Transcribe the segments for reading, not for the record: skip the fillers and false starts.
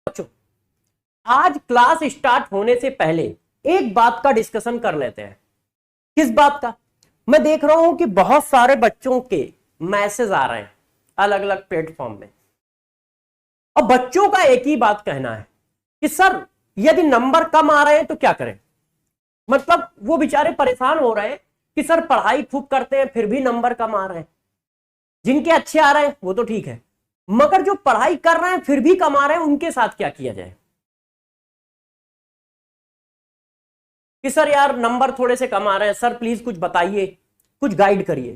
बच्चों, आज class start होने से पहले एक बात का डिस्कशन कर लेते हैं। किस बात का? मैं देख रहा हूं कि बहुत सारे बच्चों के मैसेज आ रहे हैं अलग अलग प्लेटफॉर्म में, और बच्चों का एक ही बात कहना है कि सर यदि नंबर कम आ रहे हैं तो क्या करें। मतलब वो बेचारे परेशान हो रहे हैं कि सर पढ़ाई खूब करते हैं फिर भी नंबर कम आ रहे हैं। जिनके अच्छे आ रहे हैं वो तो ठीक है, मगर जो पढ़ाई कर रहे हैं फिर भी कम आ रहे हैं उनके साथ क्या किया जाए। कि सर यार नंबर थोड़े से कम आ रहे हैं, सर प्लीज कुछ बताइए, कुछ गाइड करिए।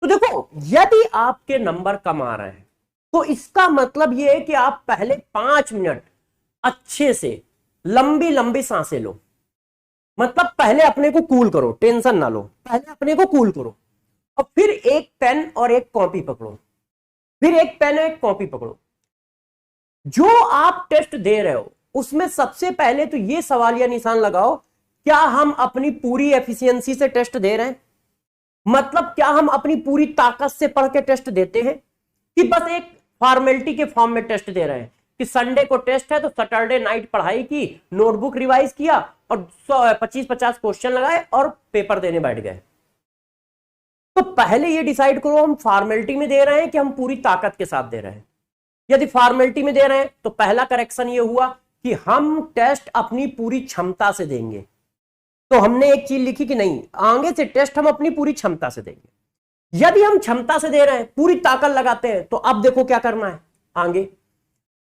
तो देखो, यदि आपके नंबर कम आ रहे हैं तो इसका मतलब यह है कि आप पहले 5 मिनट अच्छे से लंबी लंबी सांसें लो। मतलब पहले अपने को कूल करो, टेंशन ना लो, पहले अपने को कूल करो, और फिर एक पेन और एक कॉपी पकड़ो, फिर एक पेन और एक कॉपी पकड़ो। जो आप टेस्ट दे रहे हो उसमें सबसे पहले तो ये सवालिया निशान लगाओ, क्या हम अपनी पूरी एफिशिएंसी से टेस्ट दे रहे हैं? मतलब क्या हम अपनी पूरी ताकत से पढ़ के टेस्ट देते हैं कि बस एक फॉर्मेलिटी के फॉर्म में टेस्ट दे रहे हैं कि संडे को टेस्ट है तो सैटरडे नाइट पढ़ाई की, नोटबुक रिवाइज किया और 25-50 क्वेश्चन लगाए और पेपर देने बैठ गए। तो पहले ये डिसाइड करो हम फॉर्मेलिटी में दे रहे हैं कि हम पूरी ताकत के साथ दे रहे हैं। यदि फॉर्मेलिटी में दे रहे हैं तो पहला करेक्शन ये हुआ कि हम टेस्ट अपनी पूरी क्षमता से देंगे। तो हमने एक चीज लिखी कि नहीं, आगे से टेस्ट हम अपनी पूरी क्षमता से देंगे। यदि हम क्षमता से दे रहे हैं, पूरी ताकत लगाते हैं, तो अब देखो क्या करना है आगे।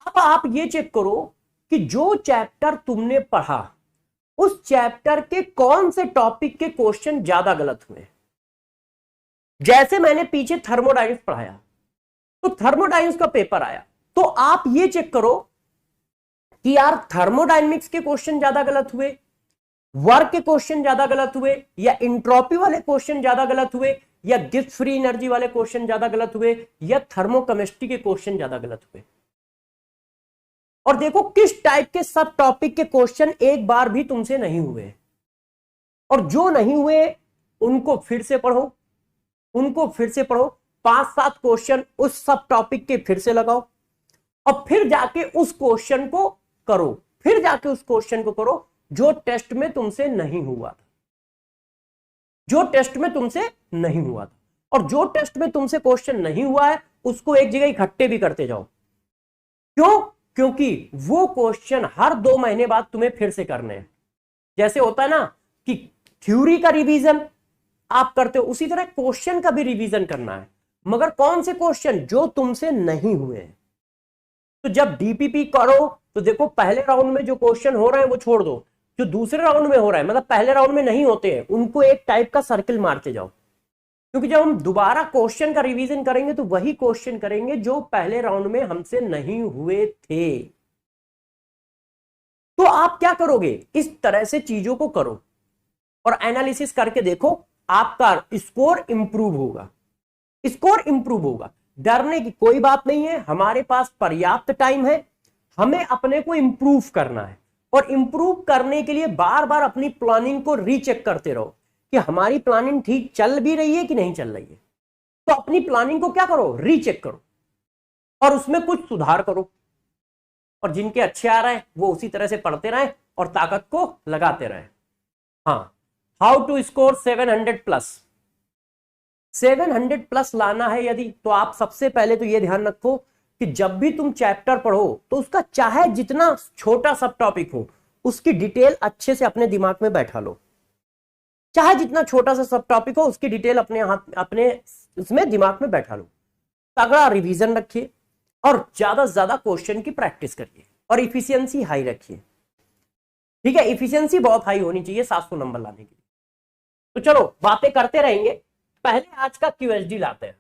अब आप ये चेक करो कि जो चैप्टर तुमने पढ़ा उस चैप्टर के कौन से टॉपिक के क्वेश्चन ज्यादा गलत हुए। जैसे मैंने पीछे थर्मोडायनेमिक्स पढ़ाया तो थर्मोडायनेमिक्स का पेपर आया, तो आप ये चेक करो कि यार थर्मोडायनेमिक्स के क्वेश्चन ज्यादा गलत हुए, वर्क के क्वेश्चन ज्यादा गलत हुए, या इंट्रोपी वाले क्वेश्चन ज्यादा गलत हुए, या गिब्स फ्री एनर्जी वाले क्वेश्चन ज्यादा गलत हुए, या थर्मोकेमिस्ट्री के क्वेश्चन ज्यादा गलत हुए। और देखो किस टाइप के सब टॉपिक के क्वेश्चन एक बार भी तुमसे नहीं हुए, और जो नहीं हुए उनको फिर से पढ़ो, उनको फिर से पढ़ो, 5-7 क्वेश्चन उस सब टॉपिक के फिर से लगाओ, और फिर जाके उस क्वेश्चन को करो, फिर जाके उस क्वेश्चन को करो जो टेस्ट में तुमसे नहीं हुआ था, जो टेस्ट में तुमसे नहीं हुआ था। और जो टेस्ट में तुमसे क्वेश्चन नहीं हुआ है उसको एक जगह इकट्ठे भी करते जाओ। क्यों? क्योंकि वो क्वेश्चन हर 2 महीने बाद तुम्हें फिर से करने हैं। जैसे होता है ना कि थ्योरी का रिवीजन आप करते हो, उसी तरह क्वेश्चन का भी रिवीजन करना है, मगर कौन से क्वेश्चन? जो तुमसे नहीं हुए हैं। तो जब डीपीपी करो तो देखो पहले राउंड में जो क्वेश्चन हो रहे हैं वो छोड़ दो, जो दूसरे राउंड में हो रहा है, मतलब पहले राउंड में नहीं होते हैं, उनको एक टाइप का सर्किल मारते जाओ। क्योंकि जब हम दोबारा क्वेश्चन का रिवीजन करेंगे तो वही क्वेश्चन करेंगे जो पहले राउंड में हमसे नहीं हुए थे। तो आप क्या करोगे? इस तरह से चीजों को करो और एनालिसिस करके देखो, आपका स्कोर इंप्रूव होगा, स्कोर इंप्रूव होगा। डरने की कोई बात नहीं है, हमारे पास पर्याप्त टाइम है। हमें अपने को इंप्रूव करना है, और इंप्रूव करने के लिए बार बार अपनी प्लानिंग को रीचेक करते रहो कि हमारी प्लानिंग ठीक चल भी रही है कि नहीं चल रही है। तो अपनी प्लानिंग को क्या करो? रीचेक करो और उसमें कुछ सुधार करो, और जिनके अच्छे आ रहे हैं वो उसी तरह से पढ़ते रहें और ताकत को लगाते रहें। हाँ, हाउ टू स्कोर 700+। 700+ लाना है यदि, तो आप सबसे पहले तो यह ध्यान रखो कि जब भी तुम चैप्टर पढ़ो तो उसका चाहे जितना छोटा सब टॉपिक हो उसकी डिटेल अच्छे से अपने दिमाग में बैठा लो। चाहे जितना छोटा सा सब टॉपिक हो उसकी डिटेल अपने उसमें दिमाग में बैठा लो। तगड़ा रिवीजन रखिए और ज्यादा से ज्यादा क्वेश्चन की प्रैक्टिस करिए, और इफिशियंसी हाई रखिए। ठीक है, इफिशियंसी बहुत हाई होनी चाहिए 700 नंबर लाने के लिए। तो चलो बातें करते रहेंगे, पहले आज का क्यूएसडी लाते हैं।